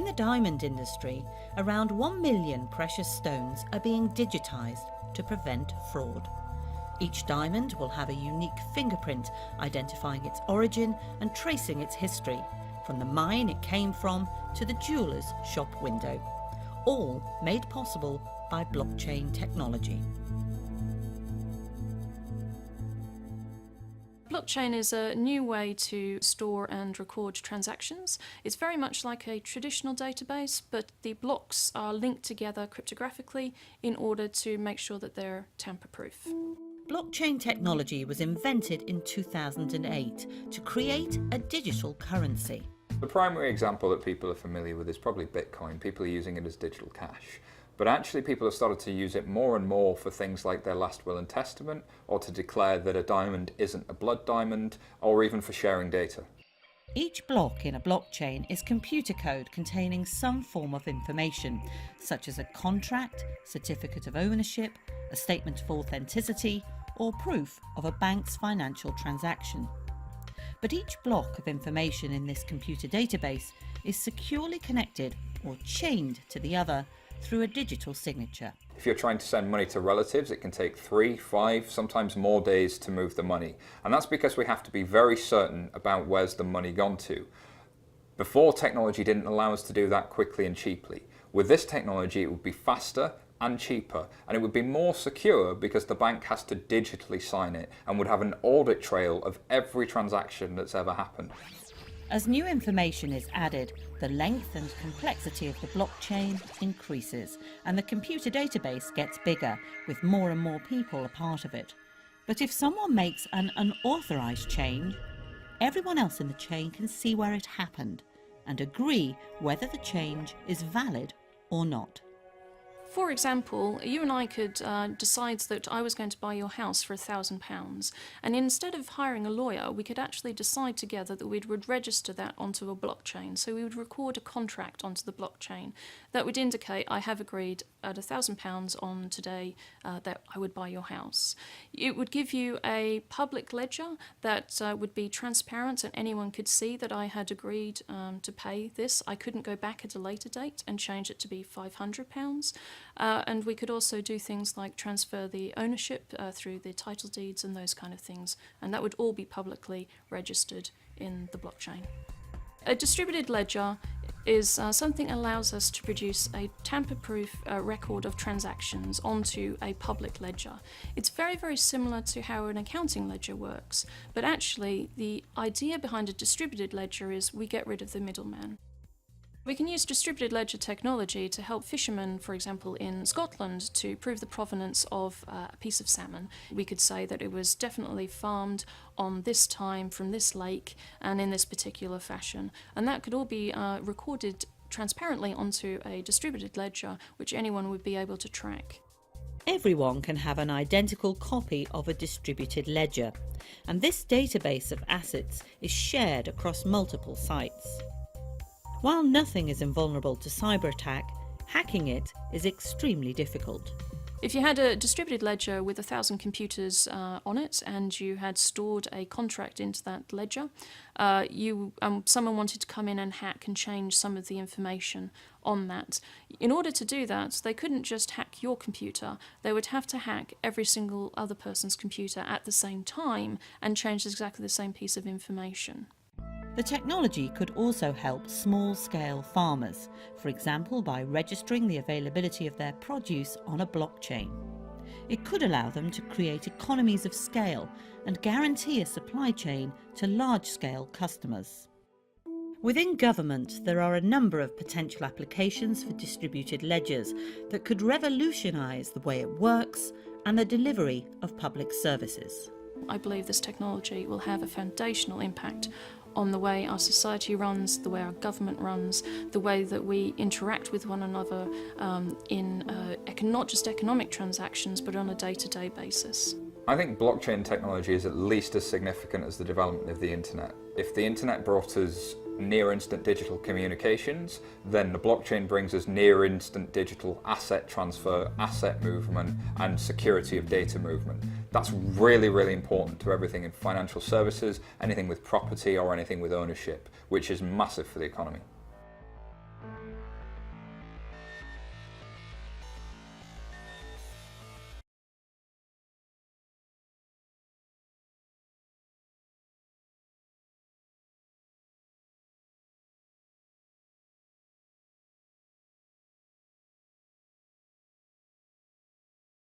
the diamond industry, around 1 million precious stones are being digitised to prevent fraud. Each diamond will have a unique fingerprint identifying its origin and tracing its history, from the mine it came from to the jeweller's shop window, all made possible by blockchain technology. Blockchain is a new way to store and record transactions. It's very much like a traditional database, but the blocks are linked together cryptographically in order to make sure that they're tamper-proof. Blockchain technology was invented in 2008 to create a digital currency. The primary example that people are familiar with is probably Bitcoin. People are using it as digital cash. But actually people have started to use it more and more for things like their last will and testament, or to declare that a diamond isn't a blood diamond, or even for sharing data. Each block in a blockchain is computer code containing some form of information, such as a contract, certificate of ownership, a statement of authenticity, or proof of a bank's financial transaction. But each block of information in this computer database is securely connected or chained to the other through a digital signature. If you're trying to send money to relatives, it can take 3, 5, sometimes more days to move the money. And that's because we have to be very certain about where's the money gone to. Before, technology didn't allow us to do that quickly and cheaply. With this technology, it would be faster and cheaper, and it would be more secure because the bank has to digitally sign it and would have an audit trail of every transaction that's ever happened. As new information is added, the length and complexity of the blockchain increases, and the computer database gets bigger, with more and more people a part of it. But if someone makes an unauthorized change, everyone else in the chain can see where it happened and agree whether the change is valid or not. For example, you and I could decide that I was going to buy your house for £1,000, and instead of hiring a lawyer, we could actually decide together that we would register that onto a blockchain. So we would record a contract onto the blockchain that would indicate I have agreed at £1,000 on today that I would buy your house. It would give you a public ledger that would be transparent, and anyone could see that I had agreed to pay this. I couldn't go back at a later date and change it to be £500. And we could also do things like transfer the ownership through the title deeds and those kind of things, and that would all be publicly registered in the blockchain. A distributed ledger is something that allows us to produce a tamper-proof record of transactions onto a public ledger. It's very, very similar to how an accounting ledger works, but actually the idea behind a distributed ledger is we get rid of the middleman. We can use distributed ledger technology to help fishermen, for example, in Scotland, to prove the provenance of a piece of salmon. We could say that it was definitely farmed on this time from this lake and in this particular fashion. And that could all be recorded transparently onto a distributed ledger, which anyone would be able to track. Everyone can have an identical copy of a distributed ledger, and this database of assets is shared across multiple sites. While nothing is invulnerable to cyber attack, hacking it is extremely difficult. If you had a distributed ledger with 1,000 computers on it, and you had stored a contract into that ledger, someone wanted to come in and hack and change some of the information on that. In order to do that, they couldn't just hack your computer. They would have to hack every single other person's computer at the same time and change exactly the same piece of information. The technology could also help small-scale farmers, for example by registering the availability of their produce on a blockchain. It could allow them to create economies of scale and guarantee a supply chain to large-scale customers. Within government, there are a number of potential applications for distributed ledgers that could revolutionise the way it works and the delivery of public services. I believe this technology will have a foundational impact on the way our society runs, the way our government runs, the way that we interact with one another in not just economic transactions, but on a day-to-day basis. I think blockchain technology is at least as significant as the development of the internet. If the internet brought us near-instant digital communications, then the blockchain brings us near-instant digital asset transfer, asset movement, and security of data movement. That's really, really important to everything in financial services, anything with property or anything with ownership, which is massive for the economy.